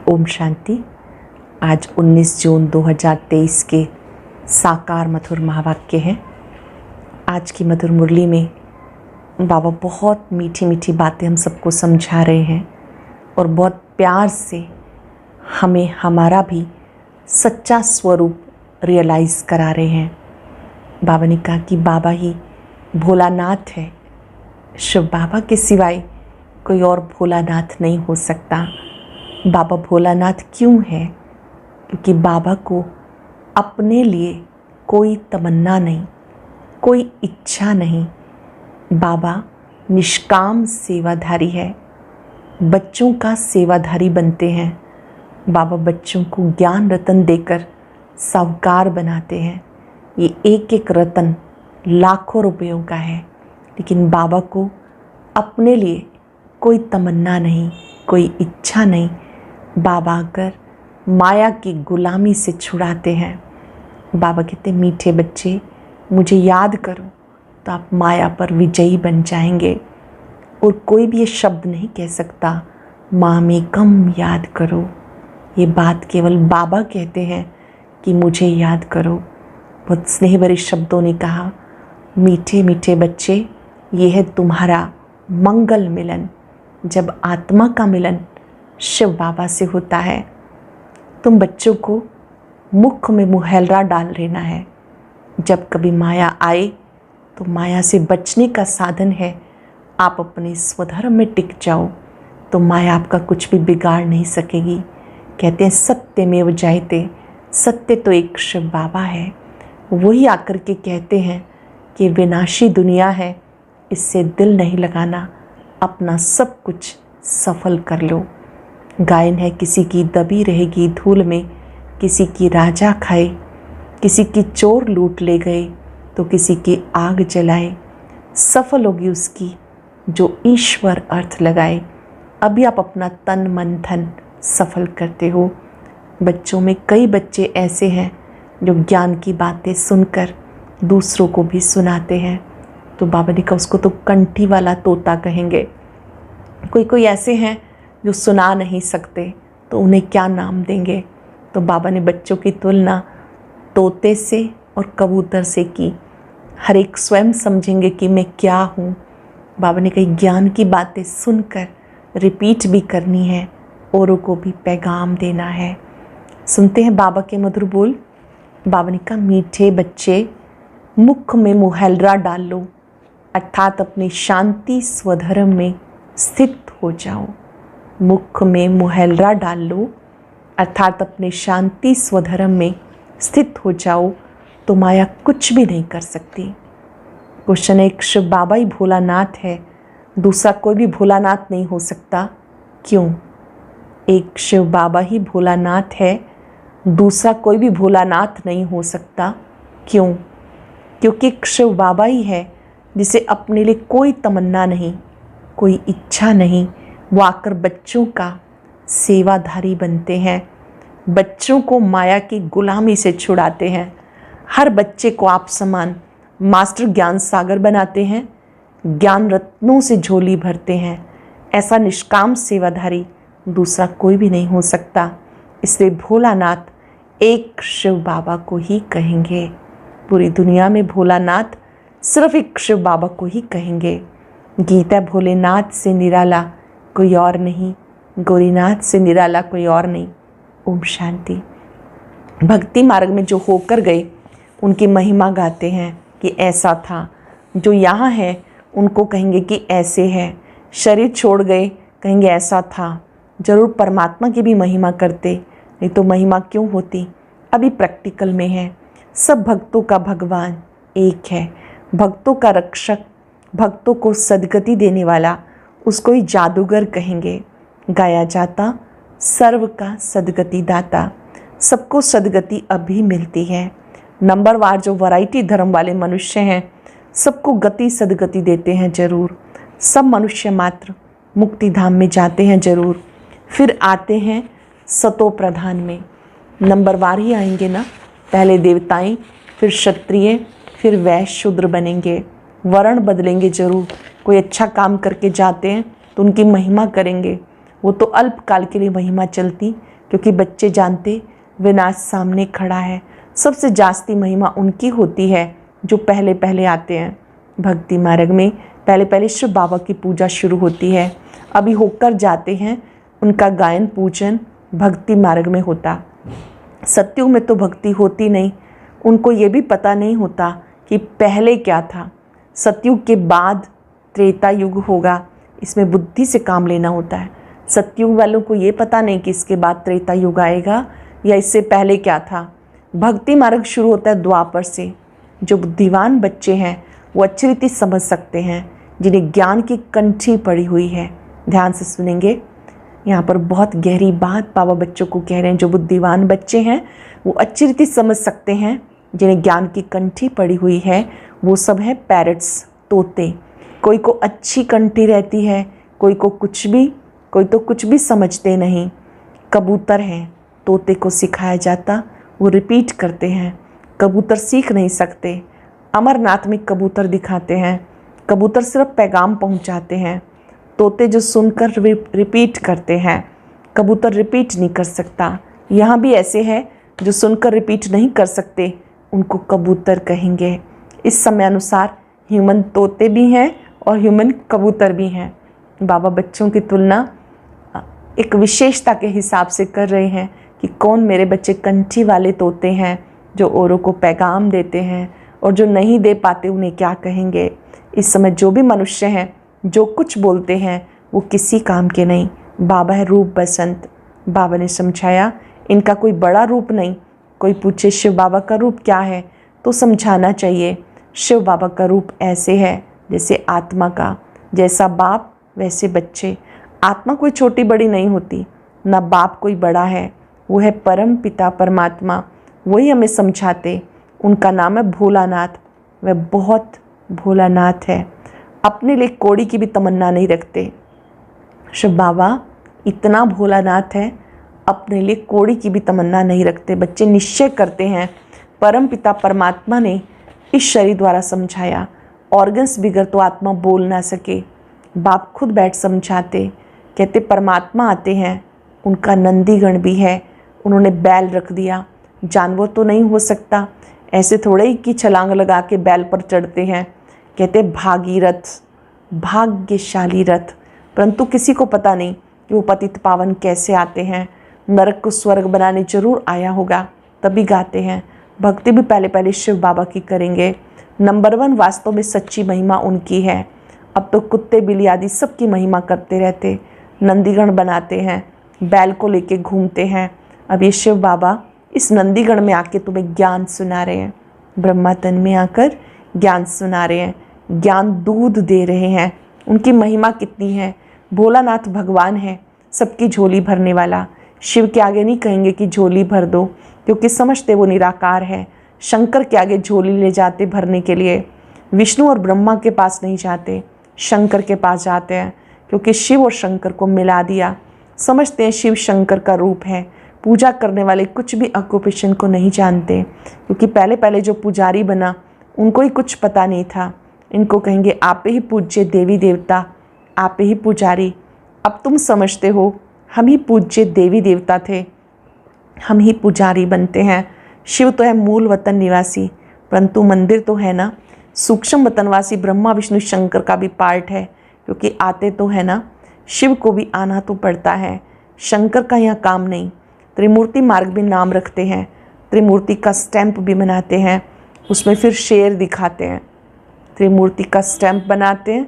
ओम शांति। आज 19 जून 2023 के साकार मधुर महावाक्य हैं। आज की मधुर मुरली में बाबा बहुत मीठी मीठी बातें हम सबको समझा रहे हैं और बहुत प्यार से हमें हमारा भी सच्चा स्वरूप रियलाइज़ करा रहे हैं। बाबा ने कहा कि बाबा ही भोलानाथ है, शिव बाबा के सिवाय कोई और भोलानाथ नहीं हो सकता। बाबा भोलानाथ क्यों है? क्योंकि बाबा को अपने लिए कोई तमन्ना नहीं, कोई इच्छा नहीं। बाबा निष्काम सेवाधारी है, बच्चों का सेवाधारी बनते हैं। बाबा बच्चों को ज्ञान रतन देकर साहूकार बनाते हैं। ये एक एक रतन लाखों रुपयों का है, लेकिन बाबा को अपने लिए कोई तमन्ना नहीं, कोई इच्छा नहीं। बाबा आकर माया की गुलामी से छुड़ाते हैं। बाबा कहते मीठे बच्चे मुझे याद करो तो आप माया पर विजयी बन जाएंगे। और कोई भी ये शब्द नहीं कह सकता माँ में कम याद करो। ये बात केवल बाबा कहते हैं कि मुझे याद करो। बहुत स्नेह भरे शब्दों ने कहा, मीठे मीठे बच्चे ये है तुम्हारा मंगल मिलन। जब आत्मा का मिलन शिव बाबा से होता है, तुम बच्चों को मुख में मुहैलरा डाल लेना है। जब कभी माया आए तो माया से बचने का साधन है, आप अपने स्वधर्म में टिक जाओ तो माया आपका कुछ भी बिगाड़ नहीं सकेगी। कहते हैं सत्यमेव जयते, सत्य तो एक शिव बाबा है। वही आकर के कहते हैं कि विनाशी दुनिया है, इससे दिल नहीं लगाना, अपना सब कुछ सफल कर लो। गायन है किसी की दबी रहेगी धूल में, किसी की राजा खाए, किसी की चोर लूट ले गए तो किसी की आग जलाए। सफल होगी उसकी जो ईश्वर अर्थ लगाए। अभी आप अपना तन मन धन सफल करते हो। बच्चों में कई बच्चे ऐसे हैं जो ज्ञान की बातें सुनकर दूसरों को भी सुनाते हैं। तो बाबा ने कहा उसको तो कंठी वाला तोता कहेंगे। कोई कोई ऐसे हैं जो सुना नहीं सकते, तो उन्हें क्या नाम देंगे? तो बाबा ने बच्चों की तुलना तोते से और कबूतर से की। हर एक स्वयं समझेंगे कि मैं क्या हूँ। बाबा ने कही ज्ञान की बातें सुनकर रिपीट भी करनी है, औरों को भी पैगाम देना है। सुनते हैं बाबा के मधुर बोल। बाबा ने कहा मीठे बच्चे मुख में मुहैलरा डाल लो, अर्थात अपनी शांति स्वधर्म में स्थित हो जाओ। मुख में मुहैलरा डाल लो, अर्थात अपने शांति स्वधर्म में स्थित हो जाओ तो माया कुछ भी नहीं कर सकती। क्वेश्चन है, एक शिव बाबा ही भोलानाथ है, दूसरा कोई भी भोलानाथ नहीं हो सकता, क्यों? एक शिव बाबा ही भोलानाथ है, दूसरा कोई भी भोलानाथ नहीं हो सकता, क्यों? क्योंकि एक शिव बाबा ही है जिसे अपने लिए कोई तमन्ना नहीं, कोई इच्छा नहीं। वो आकर बच्चों का सेवाधारी बनते हैं, बच्चों को माया की गुलामी से छुड़ाते हैं। हर बच्चे को आप समान मास्टर ज्ञान सागर बनाते हैं, ज्ञान रत्नों से झोली भरते हैं। ऐसा निष्काम सेवाधारी दूसरा कोई भी नहीं हो सकता। इसलिए भोलानाथ एक शिव बाबा को ही कहेंगे। पूरी दुनिया में भोलानाथ सिर्फ एक शिव बाबा को ही कहेंगे। गीता भोलेनाथ से निराला कोई और नहीं, गौरीनाथ से निराला कोई और नहीं। ओम शांति। भक्ति मार्ग में जो होकर गए उनकी महिमा गाते हैं कि ऐसा था। जो यहाँ है उनको कहेंगे कि ऐसे है। शरीर छोड़ गए कहेंगे ऐसा था। जरूर परमात्मा की भी महिमा करते, नहीं तो महिमा क्यों होती। अभी प्रैक्टिकल में है। सब भक्तों का भगवान एक है, भक्तों का रक्षक, भक्तों को सद्गति देने वाला, उसको ही जादूगर कहेंगे। गाया जाता सर्व का सद्गति दाता। सबको सद्गति अभी मिलती है। नंबरवार जो वैरायटी धर्म वाले मनुष्य हैं सबको गति सद्गति देते हैं जरूर। सब मनुष्य मात्र मुक्ति धाम में जाते हैं जरूर, फिर आते हैं सतो प्रधान में। नंबरवार ही आएंगे ना, पहले देवताएं, फिर क्षत्रिय, फिर वैश्य शूद्र बनेंगे, वर्ण बदलेंगे जरूर। कोई अच्छा काम करके जाते हैं तो उनकी महिमा करेंगे, वो तो अल्पकाल के लिए महिमा चलती, क्योंकि बच्चे जानते विनाश सामने खड़ा है। सबसे जास्ती महिमा उनकी होती है जो पहले पहले आते हैं। भक्ति मार्ग में पहले पहले शिव बाबा की पूजा शुरू होती है। अभी होकर जाते हैं, उनका गायन पूजन भक्ति मार्ग में होता। सतयुग में तो भक्ति होती नहीं, उनको ये भी पता नहीं होता कि पहले क्या था। सतयुग के बाद त्रेता युग होगा, इसमें बुद्धि से काम लेना होता है। सतयुग वालों को ये पता नहीं कि इसके बाद त्रेता युग आएगा या इससे पहले क्या था। भक्ति मार्ग शुरू होता है द्वापर से। जो बुद्धिमान बच्चे हैं वो अच्छी रीति समझ सकते हैं, जिन्हें ज्ञान की कंठी पड़ी हुई है। ध्यान से सुनेंगे, यहाँ पर बहुत गहरी बात बाबा बच्चों को कह रहे हैं। जो बुद्धिमान बच्चे हैं वो अच्छी रीति समझ सकते हैं, जिन्हें ज्ञान की कंठी पड़ी हुई है। वो सब है पैरट्स, तोते। कोई को अच्छी कंठी रहती है, कोई को कुछ भी, कोई तो कुछ भी समझते नहीं। कबूतर हैं, तोते को सिखाया जाता, वो रिपीट करते हैं। कबूतर सीख नहीं सकते। अमरनाथ में कबूतर दिखाते हैं, कबूतर सिर्फ पैगाम पहुंचाते हैं। तोते जो सुनकर रिपीट करते हैं, कबूतर रिपीट नहीं कर सकता। यहाँ भी ऐसे हैं जो सुनकर रिपीट नहीं कर सकते, उनको कबूतर कहेंगे। इस समय अनुसार ह्यूमन तोते भी हैं और ह्यूमन कबूतर भी हैं। बाबा बच्चों की तुलना एक विशेषता के हिसाब से कर रहे हैं कि कौन मेरे बच्चे कंठी वाले तोते हैं जो औरों को पैगाम देते हैं, और जो नहीं दे पाते उन्हें क्या कहेंगे। इस समय जो भी मनुष्य हैं जो कुछ बोलते हैं वो किसी काम के नहीं। बाबा है रूप बसंत। बाबा ने समझाया इनका कोई बड़ा रूप नहीं। कोई पूछे शिव बाबा का रूप क्या है तो समझाना चाहिए। शिव बाबा का रूप ऐसे है जैसे आत्मा का, जैसा बाप वैसे बच्चे। आत्मा कोई छोटी बड़ी नहीं होती, ना बाप कोई बड़ा है, वो है परम पिता परमात्मा। वही हमें समझाते। उनका नाम है भोलानाथ। वह बहुत भोलानाथ है, अपने लिए कौड़ी की भी तमन्ना नहीं रखते। शिव बाबा इतना भोलानाथ है, अपने लिए कौड़ी की भी तमन्ना नहीं रखते। बच्चे निश्चय करते हैं। परम पिता परमात्मा ने इस शरीर द्वारा समझाया। ऑर्गन्स बिगड़ तो आत्मा बोल ना सके। बाप खुद बैठ समझाते, कहते परमात्मा आते हैं, उनका नंदीगण भी है, उन्होंने बैल रख दिया। जानवर तो नहीं हो सकता, ऐसे थोड़े ही कि छलांग लगा के बैल पर चढ़ते हैं। कहते भागीरथ, भाग्यशाली रथ। परंतु किसी को पता नहीं कि वो पतित पावन कैसे आते हैं। नरक को स्वर्ग बनाने जरूर आया होगा, तभी गाते हैं। भक्ति भी पहले पहले शिव बाबा की करेंगे। नंबर 1 वास्तव में सच्ची महिमा उनकी है। अब तो कुत्ते बिल्ली आदि सबकी महिमा करते रहते, नंदीगण बनाते हैं, बैल को लेके घूमते हैं। अब ये शिव बाबा इस नंदीगण में आके तुम्हें ज्ञान सुना रहे हैं। ब्रह्मा तन में आकर ज्ञान सुना रहे हैं, ज्ञान दूध दे रहे हैं। उनकी महिमा कितनी है। भोलानाथ भगवान है, सबकी झोली भरने वाला। शिव के आगे नहीं कहेंगे कि झोली भर दो, क्योंकि समझते वो निराकार है। शंकर के आगे झोली ले जाते भरने के लिए। विष्णु और ब्रह्मा के पास नहीं जाते, शंकर के पास जाते हैं, क्योंकि शिव और शंकर को मिला दिया। समझते हैं शिव शंकर का रूप है। पूजा करने वाले कुछ भी ऑक्यूपेशन को नहीं जानते, क्योंकि पहले पहले जो पुजारी बना उनको ही कुछ पता नहीं था। इनको कहेंगे आप ही पूज्य देवी देवता, आप ही पुजारी। अब तुम समझते हो हम ही पूज्य देवी देवता थे, हम ही पुजारी बनते हैं। शिव तो है मूल वतन निवासी, परंतु मंदिर तो है ना। सूक्ष्म वतनवासी ब्रह्मा विष्णु शंकर का भी पार्ट है, क्योंकि आते तो है ना। शिव को भी आना तो पड़ता है, शंकर का यहाँ काम नहीं। त्रिमूर्ति मार्ग भी नाम रखते हैं, त्रिमूर्ति का स्टैंप भी बनाते हैं, उसमें फिर शेर दिखाते हैं। त्रिमूर्ति का स्टैंप बनाते हैं,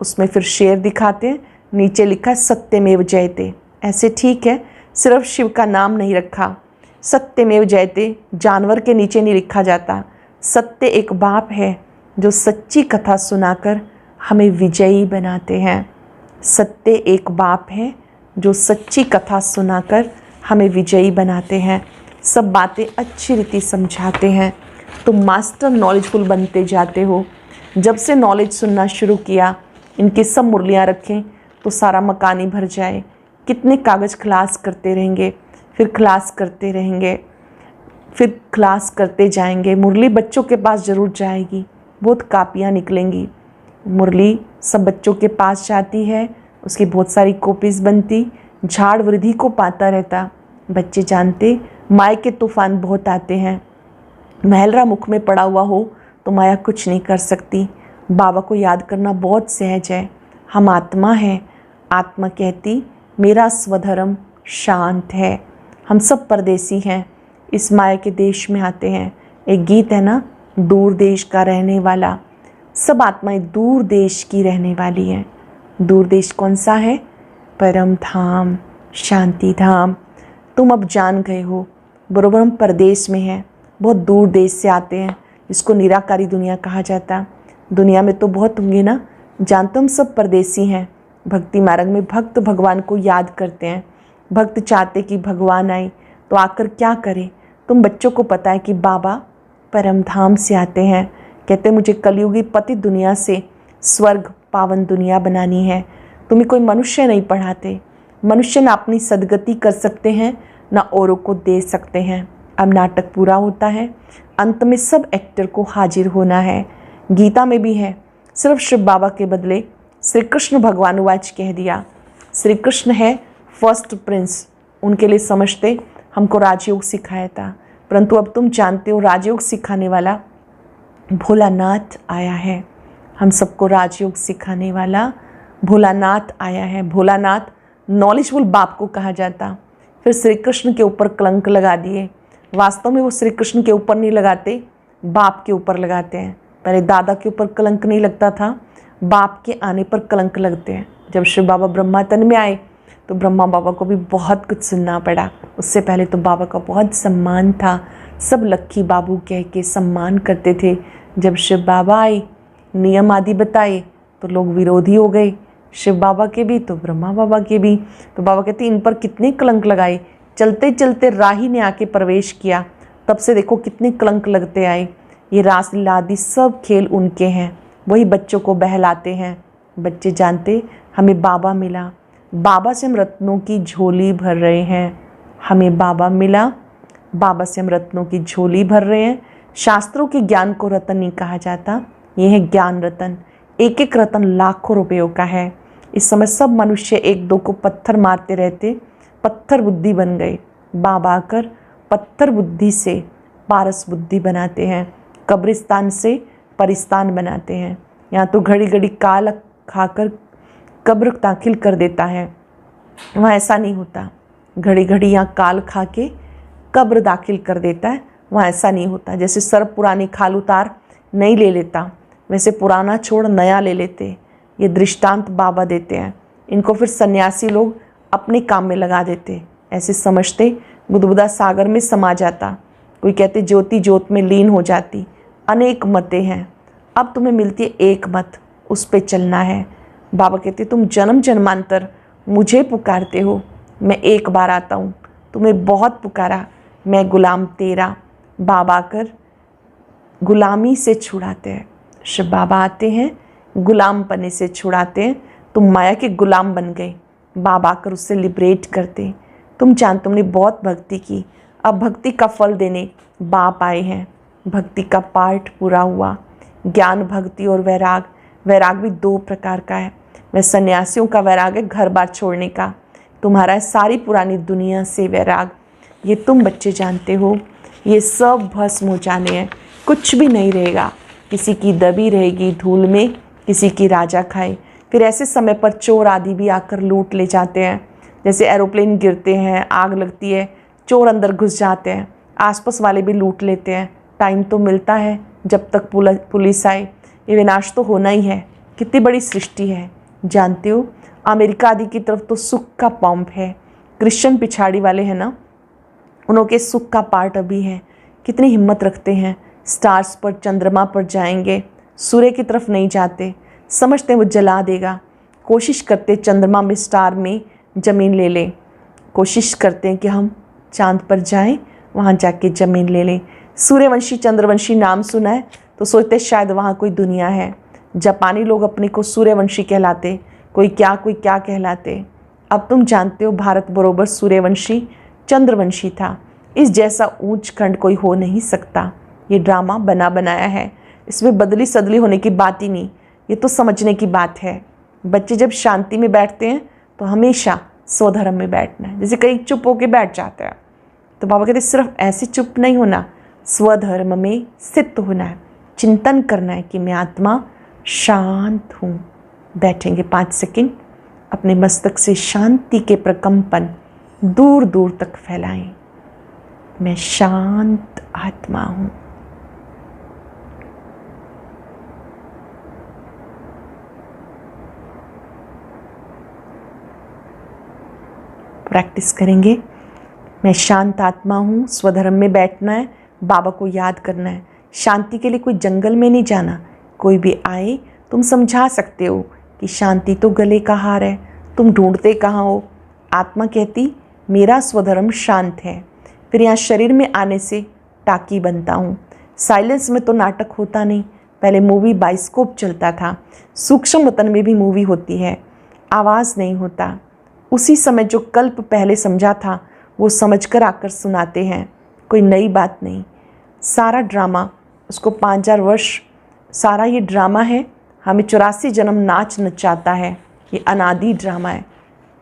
उसमें फिर शेर दिखाते हैं, नीचे लिखा है सत्यमेव जयते। ऐसे ठीक है, सिर्फ शिव का नाम नहीं रखा। सत्यमेव जयते जानवर के नीचे नहीं लिखा जाता। सत्य एक बाप है जो सच्ची कथा सुनाकर हमें विजयी बनाते हैं। सत्य एक बाप है जो सच्ची कथा सुनाकर हमें विजयी बनाते हैं। सब बातें अच्छी रीति समझाते हैं। तुम मास्टर नॉलेजफुल बनते जाते हो। जब से नॉलेज सुनना शुरू किया, इनकी सब मुरलियाँ रखें तो सारा मकान ही भर जाए। कितने कागज़ खलास करते रहेंगे, फिर खलास करते रहेंगे, फिर खलास करते जाएंगे। मुरली बच्चों के पास ज़रूर जाएगी, बहुत कापियाँ निकलेंगी। मुरली सब बच्चों के पास जाती है, उसकी बहुत सारी कॉपीज़ बनती, झाड़ वृद्धि को पाता रहता। बच्चे जानते माया के तूफान बहुत आते हैं। महलरा मुख में पड़ा हुआ हो तो माया कुछ नहीं कर सकती। बाबा को याद करना बहुत सहज है। हम आत्मा हैं। आत्मा कहती मेरा स्वधर्म शांत है। हम सब परदेसी हैं, इस माया के देश में आते हैं। एक गीत है ना, दूर देश का रहने वाला। सब आत्माएं दूर देश की रहने वाली हैं। दूर देश कौन सा है? परम धाम, शांति धाम। तुम अब जान गए हो, बरोबर हम परदेश में हैं, बहुत दूर देश से आते हैं, इसको निराकारी दुनिया कहा जाता। दुनिया में तो बहुत होंगे ना, जानते हम सब परदेसी हैं। भक्ति मार्ग में भक्त भगवान को याद करते हैं। भक्त चाहते कि भगवान आए तो आकर क्या करे। तुम बच्चों को पता है कि बाबा परम धाम से आते हैं। कहते मुझे कलयुगी पति दुनिया से स्वर्ग पावन दुनिया बनानी है। तुम्हें कोई मनुष्य नहीं पढ़ाते। मनुष्य ना अपनी सदगति कर सकते हैं, ना औरों को दे सकते हैं। अब नाटक पूरा होता है, अंत में सब एक्टर को हाजिर होना है। गीता में भी है, सिर्फ शिव बाबा के बदले श्री कृष्ण भगवान वाच कह दिया। श्री कृष्ण है फर्स्ट प्रिंस, उनके लिए समझते हमको राजयोग सिखाया था। परंतु अब तुम जानते हो राजयोग सिखाने वाला भोलानाथ आया है। हम सबको राजयोग सिखाने वाला भोलानाथ आया है। भोलानाथ नॉलेजफुल बाप को कहा जाता। फिर श्री कृष्ण के ऊपर कलंक लगा दिए। वास्तव में वो श्री कृष्ण के ऊपर नहीं लगाते, बाप के ऊपर लगाते हैं। पहले दादा के ऊपर कलंक नहीं लगता था, बाप के आने पर कलंक लगते हैं। जब शिव बाबा ब्रह्मा तन में आए तो ब्रह्मा बाबा को भी बहुत कुछ सुनना पड़ा। उससे पहले तो बाबा का बहुत सम्मान था, सब लक्की बाबू कह के सम्मान करते थे। जब शिव बाबा आए, नियम आदि बताए, तो लोग विरोधी हो गए, शिव बाबा के भी तो ब्रह्मा बाबा के भी। तो बाबा कहते इन पर कितने कलंक लगाए। चलते चलते राही ने आके प्रवेश किया, तब से देखो कितने कलंक लगते आए। ये रासलीला आदि सब खेल उनके हैं, वही बच्चों को बहलाते हैं। बच्चे जानते हमें बाबा मिला, बाबा से हम रत्नों की झोली भर रहे हैं। हमें बाबा मिला, बाबा से हम रत्नों की झोली भर रहे हैं। शास्त्रों के ज्ञान को रतन नहीं कहा जाता, ये है ज्ञान रतन। एक एक रतन लाखों रुपयों का है। इस समय सब मनुष्य एक दो को पत्थर मारते रहते, पत्थर बुद्धि बन गए। बाबा आकर पत्थर बुद्धि से पारस बुद्धि बनाते हैं, कब्रिस्तान से परिस्तान बनाते हैं। यहाँ तो घड़ी घड़ी काल खाकर कब्र दाखिल कर देता है, वहाँ ऐसा नहीं होता। घड़ी घड़ी यहाँ काल खा के कब्र दाखिल कर देता है, वहाँ ऐसा नहीं होता। जैसे सर्प पुरानी खाल उतार नहीं ले लेता, वैसे पुराना छोड़ नया ले लेते। ये दृष्टांत बाबा देते हैं। इनको फिर सन्यासी लोग अपने काम में लगा देते, ऐसे समझते गुदगुदा सागर में समा जाता। कोई कहते ज्योति ज्योत में लीन हो जाती। अनेक मतें हैं, अब तुम्हें मिलती है एक मत, उस पे चलना है। बाबा कहते तुम जन्म जन्मांतर मुझे पुकारते हो, मैं एक बार आता हूँ। तुम्हें बहुत पुकारा, मैं गुलाम तेरा। बाबा आकर गुलामी से छुड़ाते हैं। शिव बाबा आते हैं, गुलाम पने से छुड़ाते हैं। तुम माया के गुलाम बन गए, बाबा आकर उससे लिबरेट करते। तुम जान तुमने बहुत भक्ति की, अब भक्ति का फल देने बाप आए हैं। भक्ति का पार्ट पूरा हुआ। ज्ञान भक्ति और वैराग। वैराग भी दो प्रकार का है। वह सन्यासियों का वैराग है घर बार छोड़ने का, तुम्हारा है सारी पुरानी दुनिया से वैराग। ये तुम बच्चे जानते हो, ये सब भस्म हो जाने हैं, कुछ भी नहीं रहेगा। किसी की दबी रहेगी धूल में, किसी की राजा खाए। फिर ऐसे समय पर चोर आदि भी आकर लूट ले जाते हैं। जैसे एरोप्लेन गिरते हैं, आग लगती है, चोर अंदर घुस जाते हैं, आसपास वाले भी लूट लेते हैं। टाइम तो मिलता है जब तक पुलिस आए, ये विनाश तो होना ही है। कितनी बड़ी सृष्टि है जानते हो। अमेरिका आदि की तरफ तो सुख का पंप है, क्रिश्चियन पिछाड़ी वाले हैं ना, उनके सुख का पार्ट अभी है। कितनी हिम्मत रखते हैं, स्टार्स पर चंद्रमा पर जाएंगे, सूर्य की तरफ नहीं जाते, समझते हैं वो जला देगा। कोशिश करते चंद्रमा में स्टार में ज़मीन ले लें, कोशिश करते हैं कि हम चांद पर जाएं, वहाँ जाके ज़मीन ले लें। सूर्यवंशी चंद्रवंशी नाम सुना है तो सोचते शायद वहाँ कोई दुनिया है। जापानी लोग अपने को सूर्यवंशी कहलाते, कोई क्या कहलाते। अब तुम जानते हो भारत बरोबर सूर्यवंशी चंद्रवंशी था। इस जैसा ऊंच खंड कोई हो नहीं सकता। ये ड्रामा बना बनाया है, इसमें बदली सदली होने की बात ही नहीं, ये तो समझने की बात है। बच्चे जब शांति में बैठते हैं तो हमेशा स्वधर्म में बैठना है। जैसे कई चुप होके बैठ जाते हैं, तो बाबा कहते सिर्फ ऐसे चुप नहीं होना, स्वधर्म में स्थित होना है, चिंतन करना है कि मैं आत्मा शांत हूँ। बैठेंगे 5 सेकंड, अपने मस्तक से शांति के प्रकंपन दूर दूर तक फैलाएं। मैं शांत आत्मा हूँ। प्रैक्टिस करेंगे। मैं शांत आत्मा हूँ, स्वधर्म में बैठना है, बाबा को याद करना है। शांति के लिए कोई जंगल में नहीं जाना, कोई भी आए तुम समझा सकते हो कि शांति तो गले का हार है, तुम ढूंढते कहाँ हो। आत्मा कहती मेरा स्वधर्म शांत है। फिर यहाँ शरीर में आने से टाकी बनता हूँ। साइलेंस में तो नाटक होता नहीं, पहले मूवी बाइस्कोप चलता था, सूक्ष्म वतन में भी मूवी होती है, आवाज़ नहीं होता। उसी समय जो कल्प पहले समझा था वो समझकर आकर सुनाते हैं, कोई नई बात नहीं। सारा ड्रामा, उसको 5000 वर्ष सारा ये ड्रामा है, हमें 84 जन्म नाच नचाता है। ये अनादि ड्रामा है,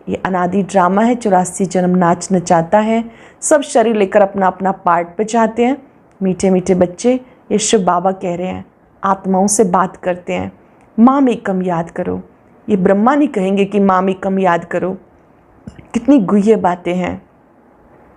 ये अनादि ड्रामा है। 84 जन्म नाच नचाता है। सब शरीर लेकर अपना अपना पार्ट बजाते हैं। मीठे मीठे बच्चे, ये शिव बाबा कह रहे हैं, आत्माओं से बात करते हैं, माम एकम याद करो। ये ब्रह्मा नहीं कहेंगे कि माम एकम याद करो। कितनी गुह्य बातें हैं।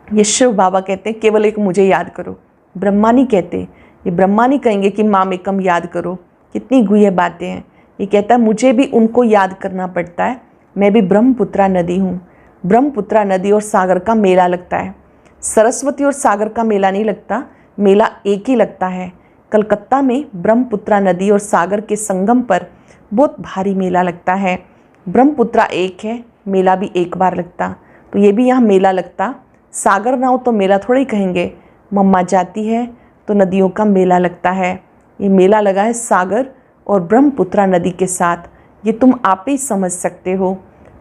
ये शिव बाबा कहते हैं केवल एक मुझे याद करो। ब्रह्मा नहीं कहते, ये ब्रह्मा नहीं कहेंगे कि माम एकम याद करो। कितनी गुह्य बातें हैं। ये कहता है मुझे भी उनको याद करना पड़ता है। मैं भी ब्रह्मपुत्रा नदी हूँ। ब्रह्मपुत्रा नदी और सागर का मेला लगता है। सरस्वती और सागर का मेला नहीं लगता, मेला एक ही लगता है। कलकत्ता में ब्रह्मपुत्रा नदी और सागर के संगम पर बहुत भारी मेला लगता है। ब्रह्मपुत्रा एक है, मेला भी एक बार लगता, तो ये भी यहाँ मेला लगता। सागर ना हो तो मेला थोड़ा ही कहेंगे। मम्मा जाती है तो नदियों का मेला लगता है। ये मेला लगा है सागर और ब्रह्मपुत्रा नदी के साथ। ये तुम आप ही समझ सकते हो।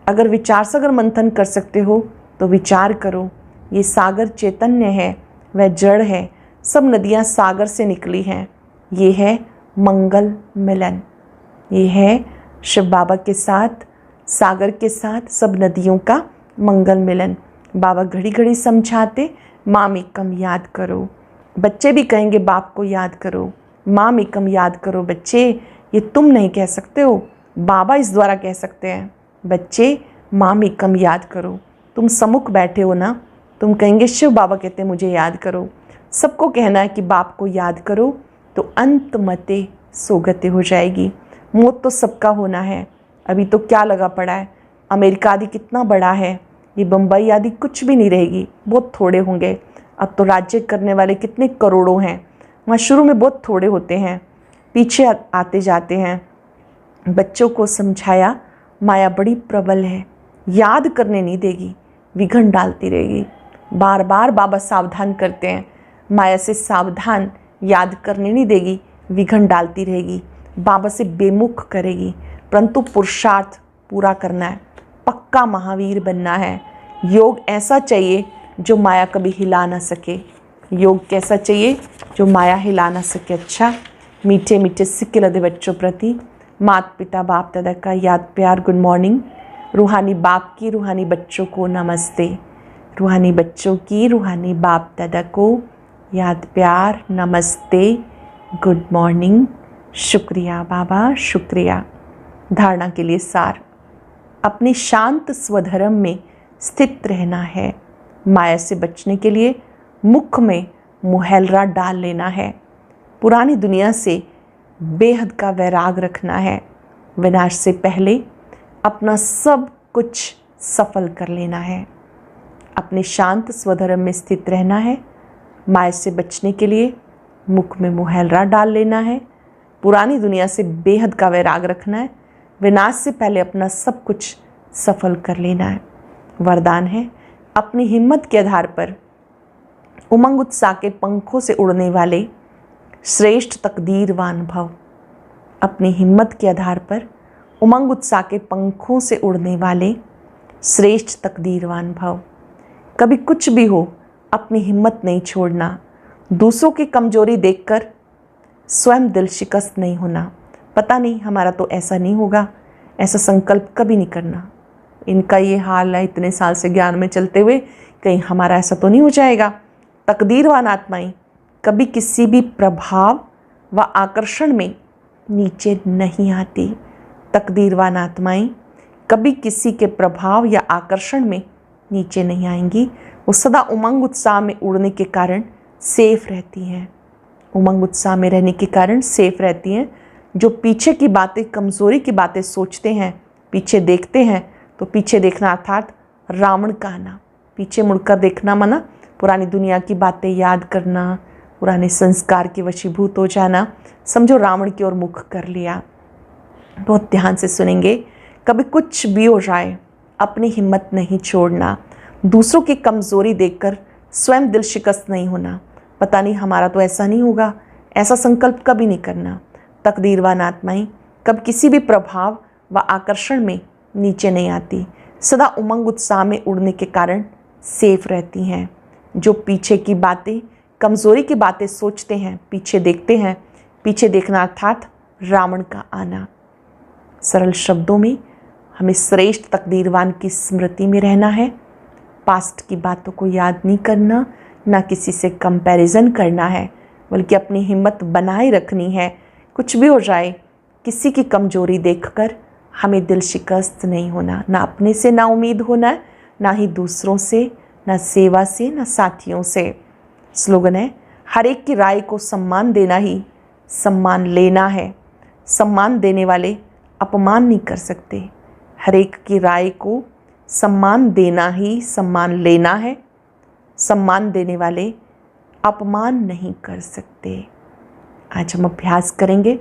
अगर विचार सागर मंथन कर सकते हो तो विचार करो। ये सागर चैतन्य है, वह जड़ है। सब नदियाँ सागर से निकली हैं। ये है मंगल मिलन। ये है शिव बाबा के साथ, सागर के साथ सब नदियों का मंगल मिलन। बाबा घड़ी घड़ी समझाते, माम एकम याद करो। बच्चे भी कहेंगे बाप को याद करो, माम एकम याद करो। बच्चे ये तुम नहीं कह सकते हो, बाबा इस द्वारा कह सकते हैं। बच्चे माम एकम याद करो। तुम सम्मुख बैठे हो ना, तुम कहेंगे शिव बाबा कहते हैं मुझे याद करो। सबको कहना है कि बाप को याद करो तो अंत मते सोगते हो जाएगी। मौत तो सबका होना है। अभी तो क्या लगा पड़ा है, अमेरिका आदि कितना बड़ा है, ये बम्बई आदि कुछ भी नहीं रहेगी, बहुत थोड़े होंगे। अब तो राज्य करने वाले कितने करोड़ों हैं। वहाँ शुरू में बहुत थोड़े होते हैं, पीछे आते जाते हैं। बच्चों को समझाया माया बड़ी प्रबल है, याद करने नहीं देगी, विघन डालती रहेगी। बार बार बाबा सावधान करते हैं, माया से सावधान, याद करने नहीं देगी, विघन डालती रहेगी, बाबा से बेमुख करेगी। परंतु पुरुषार्थ पूरा करना है, पक्का महावीर बनना है। योग ऐसा चाहिए जो माया कभी हिला ना सके। योग कैसा चाहिए जो माया हिला ना सके। अच्छा, मीठे मीठे सिक्के लदे बच्चों प्रति माता पिता बाप दादा का याद प्यार गुड मॉर्निंग। रूहानी बाप की रूहानी बच्चों को नमस्ते। रूहानी बच्चों की रूहानी बाप दादा को याद प्यार नमस्ते गुड मॉर्निंग। शुक्रिया बाबा, शुक्रिया। धारणा के लिए सार, अपने शांत स्वधर्म में स्थित रहना है। माया से बचने के लिए मुख में मुहैलरा डाल लेना है। पुरानी दुनिया से बेहद का वैराग रखना है। विनाश से पहले अपना सब कुछ सफल कर लेना है। अपने शांत स्वधर्म में स्थित रहना है। माया से बचने के लिए मुख में मुहैलरा डाल लेना है। पुरानी दुनिया से बेहद का वैराग रखना है। विनाश से पहले अपना सब कुछ सफल कर लेना है। वरदान है, अपनी हिम्मत के आधार पर उमंग उत्साह के पंखों से उड़ने वाले श्रेष्ठ तकदीरवान भव। अपनी हिम्मत के आधार पर उमंग उत्साह के पंखों से उड़ने वाले श्रेष्ठ तकदीरवान भव। कभी कुछ भी हो, अपनी हिम्मत नहीं छोड़ना। दूसरों की कमजोरी देखकर स्वयं दिल शिकस्त नहीं होना। पता नहीं हमारा तो ऐसा नहीं होगा, ऐसा संकल्प कभी नहीं करना। इनका ये हाल है इतने साल से ज्ञान में चलते हुए, कहीं हमारा ऐसा तो नहीं हो जाएगा। तकदीरवान आत्माएं कभी किसी भी प्रभाव व आकर्षण में नीचे नहीं आती। तकदीरवान आत्माएं कभी किसी के प्रभाव या आकर्षण में नीचे नहीं आएंगी। वो सदा उमंग उत्साह में उड़ने के कारण सेफ रहती हैं। उमंग उत्साह में रहने के कारण सेफ रहती हैं। जो पीछे की बातें, कमज़ोरी की बातें सोचते हैं, पीछे देखते हैं, तो पीछे देखना अर्थात रावण का आना। पीछे मुड़कर देखना माना पुरानी दुनिया की बातें याद करना, पुराने संस्कार के वशीभूत हो जाना, समझो रावण की ओर मुख कर लिया। बहुत ध्यान से सुनेंगे। कभी कुछ भी हो जाए अपनी हिम्मत नहीं छोड़ना। दूसरों की कमज़ोरी देखकर स्वयं दिल शिकस्त नहीं होना। पता नहीं हमारा तो ऐसा नहीं होगा, ऐसा संकल्प कभी नहीं करना। तकदीरवान आत्माएं कब किसी भी प्रभाव व आकर्षण में नीचे नहीं आती। सदा उमंग उत्साह में उड़ने के कारण सेफ रहती हैं। जो पीछे की बातें, कमज़ोरी की बातें सोचते हैं, पीछे देखते हैं, पीछे देखना अर्थात रावण का आना। सरल शब्दों में हमें श्रेष्ठ तकदीरवान की स्मृति में रहना है। पास्ट की बातों को याद नहीं करना, ना किसी से कंपैरिजन करना है, बल्कि अपनी हिम्मत बनाए रखनी है। कुछ भी हो जाए, किसी की कमजोरी देखकर हमें दिल शिकस्त नहीं होना। ना अपने से ना उम्मीद होना, ना ही दूसरों से, ना सेवा से, ना साथियों से। स्लोगन है, हर एक की राय को सम्मान देना ही सम्मान लेना है। सम्मान देने वाले अपमान नहीं कर सकते। हर एक की राय को सम्मान देना ही सम्मान लेना है। सम्मान देने वाले अपमान नहीं कर सकते। आज हम अभ्यास करेंगे।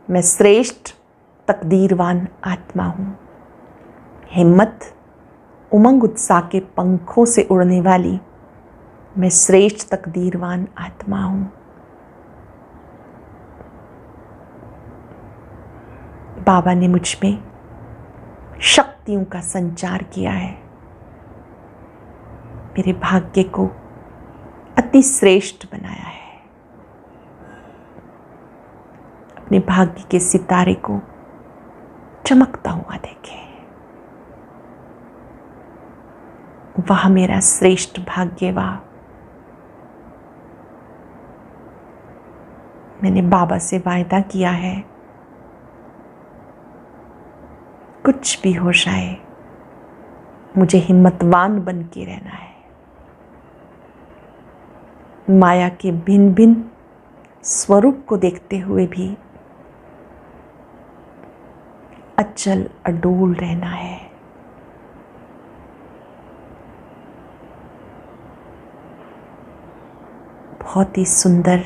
मैं श्रेष्ठ तकदीरवान आत्मा हूँ। हिम्मत, उमंग उत्साह के पंखों से उड़ने वाली मैं श्रेष्ठ तकदीरवान आत्मा हूँ। बाबा ने मुझ में शक्तियों का संचार किया है। मेरे भाग्य को अति श्रेष्ठ बनाया है। अपने भाग्य के सितारे को चमकता हुआ देखे। वह मेरा श्रेष्ठ भाग्य। वाह, मैंने बाबा से वायदा किया है, कुछ भी हो जाए मुझे हिम्मतवान बन के रहना है। माया के भिन्न भिन्न स्वरूप को देखते हुए भी अचल अडोल रहना है। बहुत ही सुंदर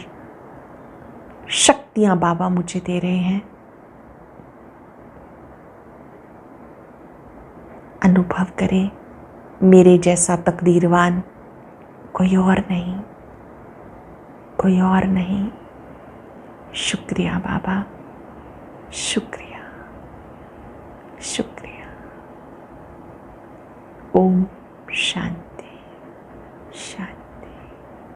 शक्तियां बाबा मुझे दे रहे हैं। अनुभव करें, मेरे जैसा तकदीरवान कोई और नहीं, कोई और नहीं। शुक्रिया बाबा, शुक्रिया, शुक्रिया। ओम शांति।